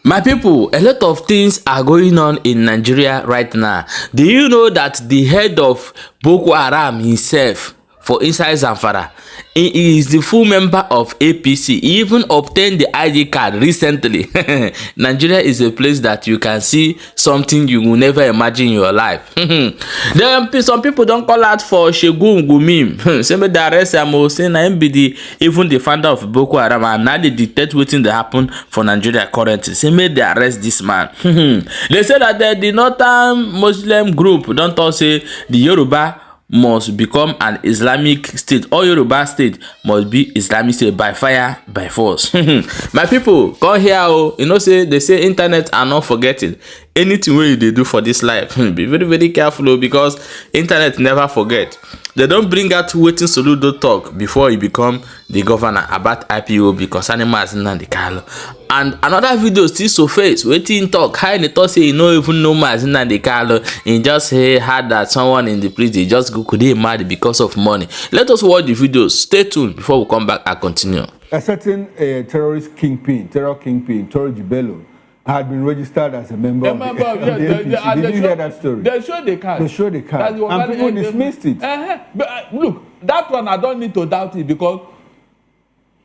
My people, a lot of things are going on in Nigeria right now. Do you know that the head of Boko Haram himself for inside Zamfara, he is the full member of APC. He even obtained the ID card recently. Nigeria is a place that you can see something you will never imagine in your life. Then some people don't call out for Shegun Gumim. Say me the arrest am, say na him be even the founder of Boko Haram, and now they dictate wetin dey happen for Nigeria currently. Say me they arrest this man. They say that the northern Muslim group don't talk say the Yoruba must become an Islamic state. All Yoruba state must be Islamic state by fire, by force. My people, come here. Oh, you know, say they say internet are not forgetting. Anything wey they do for this life, be very, very careful, because internet never forget. They don't bring out wetin Soludo talk before he become the governor about IPOB concerning Mazi Nnamdi Kanu. And another video still surface wetin talk, how they talk say he no even know Mazi Nnamdi Kanu. He just heard that someone in the prison just go could they mad because of money. Let us watch the video. Stay tuned before we come back and continue. A certain terror kingpin, Bello, had been registered as a member of the APC. Did you hear that story? They showed the card. They showed the card. And people dismissed it. But look, that one I don't need to doubt it, because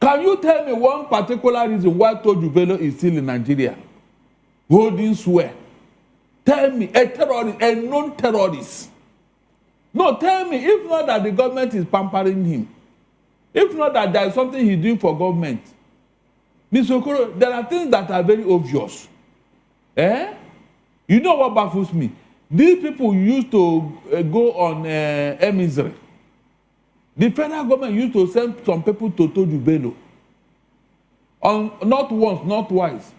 can you tell me one particular reason why Toju Bello is still in Nigeria holding swear? Tell me, a terrorist, a known terrorist. No, tell me, if not that the government is pampering him, if not that there is something he's doing for government, Mr. Okoro, there are things that are very obvious. You know what baffles me? These people used to go on emissary. The federal government used to send some people to Toju Bello. Not once, not twice.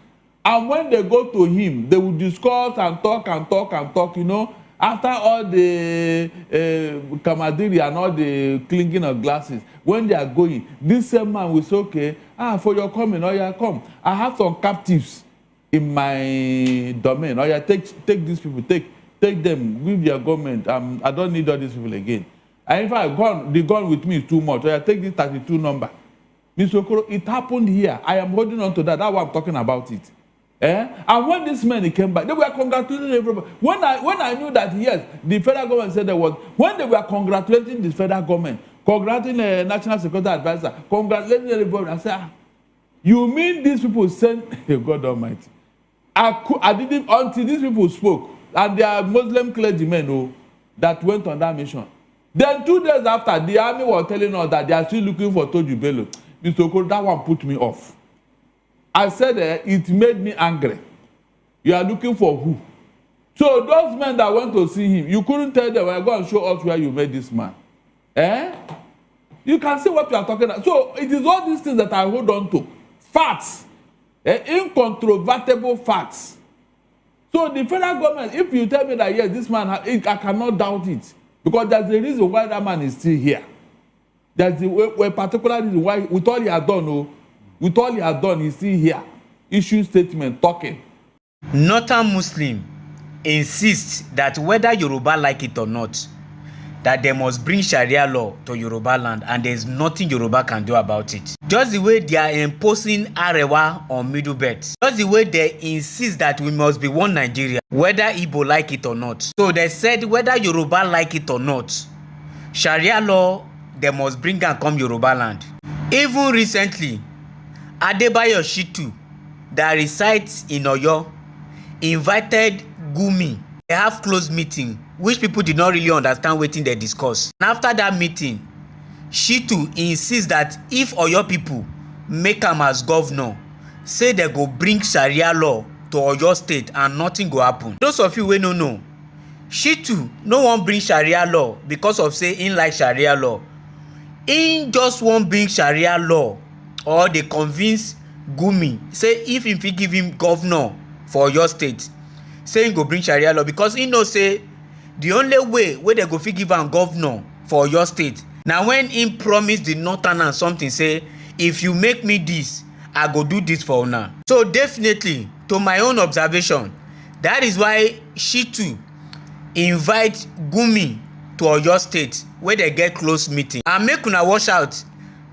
And when they go to him, they will discuss and talk, you know, after all the camadiri and all the clinking of glasses. When they are going, this same man will say, okay, for your coming, oh yeah, come. I have some captives in my domain. Oh yeah, take these people, take them, give their government. I don't need all these people again. And if the gun with me is too much, oh yeah, take this 32 number. Mr. Okoro, it happened here. I am holding on to that. That's why I'm talking about it. And when this man came back, they were congratulating everybody. When I knew that, yes, the federal government said there was, when they were congratulating the federal government, congratulating the National Security Advisor, congratulating everybody, I said, you mean these people sent God Almighty? I didn't, until these people spoke, and they are Muslim clergymen that went on that mission. Then 2 days after, the army was telling us that they are still looking for Toju Bello. Mr. Okoro, that one put me off. I said it made me angry. You are looking for who? So those men that went to see him, you couldn't tell them, well, go and show us where you met this man. You can see what you are talking about. So it is all these things that I hold on to. Facts. Incontrovertible facts. So the federal government, if you tell me that, yes, this man, I cannot doubt it. Because there's a reason why that man is still here. There's a particular reason why, with all he has done, with all he has done, he's still here. Issue statement, talking. Northern Muslim insists that whether Yoruba like it or not, that they must bring Sharia law to Yorubaland, and there is nothing Yoruba can do about it. Just the way they are imposing Arewa on Middle Belt. Just the way they insist that we must be one Nigeria, whether Igbo like it or not. So they said whether Yoruba like it or not, Sharia law, they must bring and come Yorubaland. Even recently, Adebayo Shitu, that resides in Oyo, invited Gumi. They have closed meeting, which people did not really understand wetin they discuss. And after that meeting, Shitu insists that if Oyo people make am as governor, say they go bring Sharia law to Oyo state and nothing go happen. Those of you wey no know, Shitu no wan bring Sharia law because of say him like Sharia law. Him just wan bring Sharia law, or they convince Gumi say if him fit give him governor for Oyo state, say him go bring Sharia law, because he know say the only way wey they go fit give am governor for Oyo state na when him promise the northerners something, say if you make me this, I go do this for una. So definitely, to my own observation, that is why Shitu invite Gumi to Oyo state where they get close meeting. And make una watch out,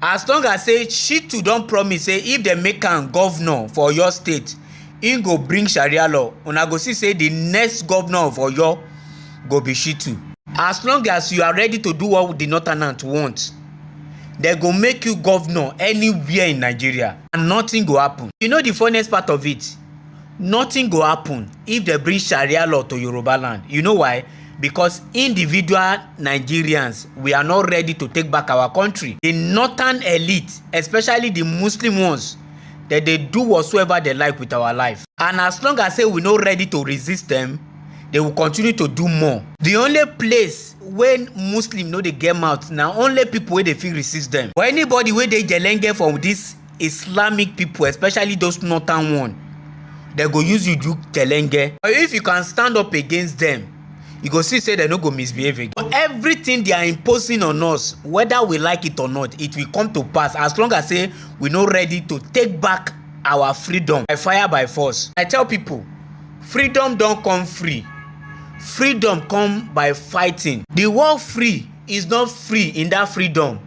as long as say Shitu don promise say if they make am governor for Oyo state, im go bring sharia law, una go see say the next governor of Oyo go be Shitu. As long as you are ready to do what the northerners want, they go make you governor anywhere in Nigeria and nothing go happen. You know the funniest part of it? Nothing go happen if they bring sharia law to Yorubaland. You know why? Because individual Nigerians, we are not ready to take back our country. The northern elite, especially the Muslim ones, that they do whatsoever they like with our life. And as long as say we not ready to resist them, they will continue to do more. The only place when Muslim know they get mouth, now only people wey dey fit resist them. For anybody wey dey jelenge from this Islamic people, especially those northern one, they go use you do jelenge. But if you can stand up against them, you go see say they no go misbehave again. But everything they are imposing on us, whether we like it or not, it will come to pass as long as say we not ready to take back our freedom by fire by force. I tell people, freedom don't come free. Freedom come by fighting. The word free is not free in that freedom.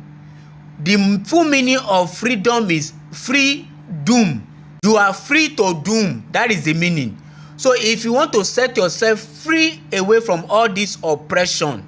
The full meaning of freedom is free doom. You are free to doom. That is the meaning. So if you want to set yourself free away from all this oppression,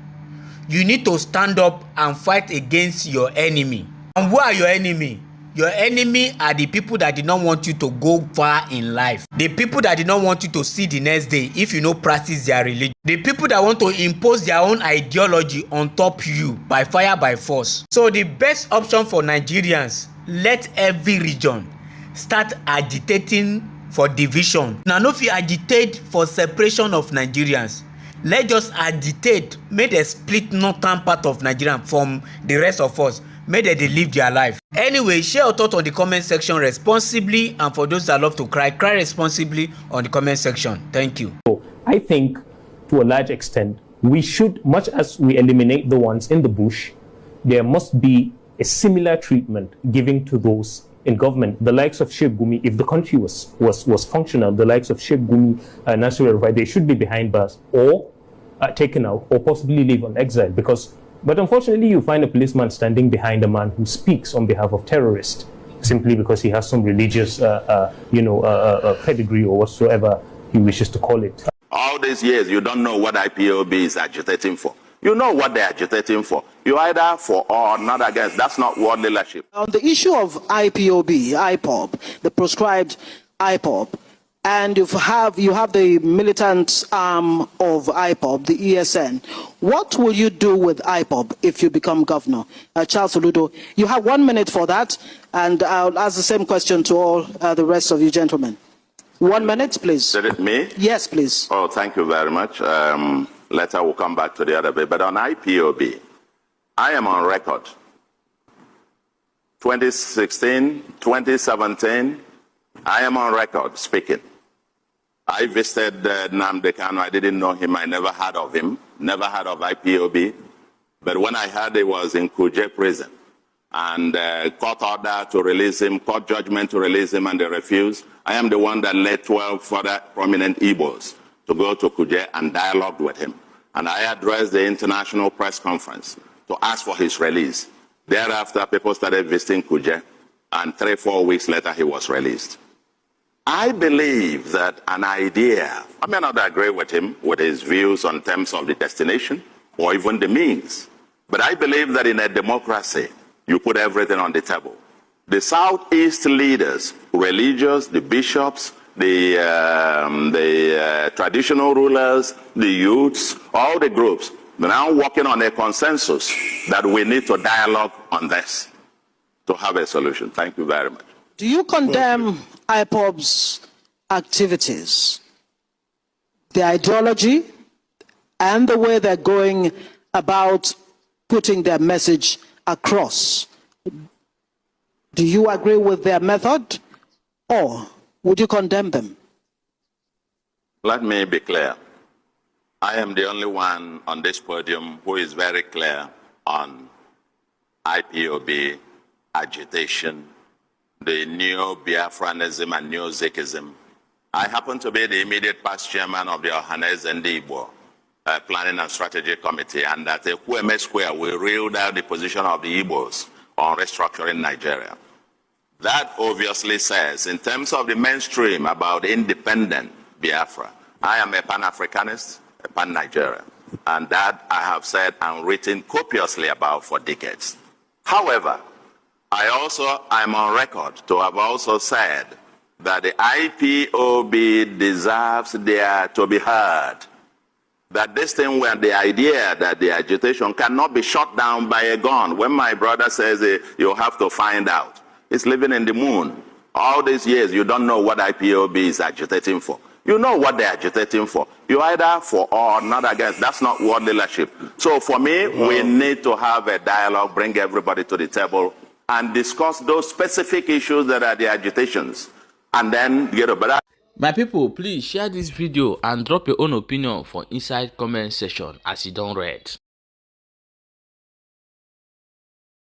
you need to stand up and fight against your enemy. And who are your enemy? Your enemy are the people that did not want you to go far in life. The people that did not want you to see the next day if you no practice their religion. The people that want to impose their own ideology on top you by fire by force. So the best option for Nigerians, let every region start agitating for division. Now no fit agitate for separation of Nigerians. Let's just agitate, make them split northern part of Nigeria from the rest of us. Make them live their life. Anyway, share your thoughts on the comment section responsibly, and for those that love to cry, cry responsibly on the comment section. Thank you. I think to a large extent, we should, much as we eliminate the ones in the bush, there must be a similar treatment given to those in government. The likes of Sheikh Gumi, if the country was functional, the likes of Sheikh Gumi, Nasir El-Rufai, they should be behind bars or taken out or possibly live on exile. But unfortunately, you find a policeman standing behind a man who speaks on behalf of terrorists simply because he has some religious, pedigree or whatsoever he wishes to call it. All these years, you don't know what IPOB is agitating for. You know what they're agitating for. You're either for or not against. That's not world leadership. On the issue of IPOB, the proscribed IPOB, and you have the militant arm of IPOB, the ESN. What will you do with IPOB if you become governor? Charles Oludo, you have 1 minute for that, and I'll ask the same question to all the rest of you gentlemen. 1 minute, please. Did it me? Yes, please. Oh, thank you very much. Later we'll come back to the other bit. But on IPOB, I am on record. 2016, 2017, I am on record speaking. I visited Nnamdi Kanu. I didn't know him. I never heard of him. Never heard of IPOB. But when I heard he was in Kuje prison and court order to release him, court judgment to release him, and they refused, I am the one that led 12 further prominent Igbos to go to Kuje and dialogue with him. And I addressed the international press conference to ask for his release. Thereafter, people started visiting Kuje, and 3-4 weeks later, he was released. I believe that an idea, I may not agree with him, with his views on terms of the destination or even the means, but I believe that in a democracy, you put everything on the table. The Southeast leaders, religious, the bishops, the traditional rulers, the youths, all the groups, they're now working on a consensus that we need to dialogue on this to have a solution. Thank you very much. Do you condemn IPOB's activities, the ideology, and the way they're going about putting their message across? Do you agree with their method, or would you condemn them? Let me be clear. I am the only one on this podium who is very clear on IPOB agitation, the neo-Biafranism and neo-Zikism. I happen to be the immediate past chairman of the Ohanes and Igbo Planning and Strategy Committee, and at the QMS Square, we reeled out the position of the Igbos on restructuring Nigeria. That obviously says, in terms of the mainstream about independent Biafra, I am a Pan-Africanist, a Pan-Nigerian, and that I have said and written copiously about for decades. However, I'm on record to have also said that the IPOB deserves to be heard. That this thing where the idea that the agitation cannot be shut down by a gun. When my brother says you have to find out, he's living in the moon. All these years, you don't know what IPOB is agitating for. You know what they're agitating for. You're either for or not against. That's not world leadership. So for me, we need to have a dialogue, bring everybody to the table, and discuss those specific issues that are the agitations, and then get a better. My people, please share this video and drop your own opinion for inside comment section as you don't read.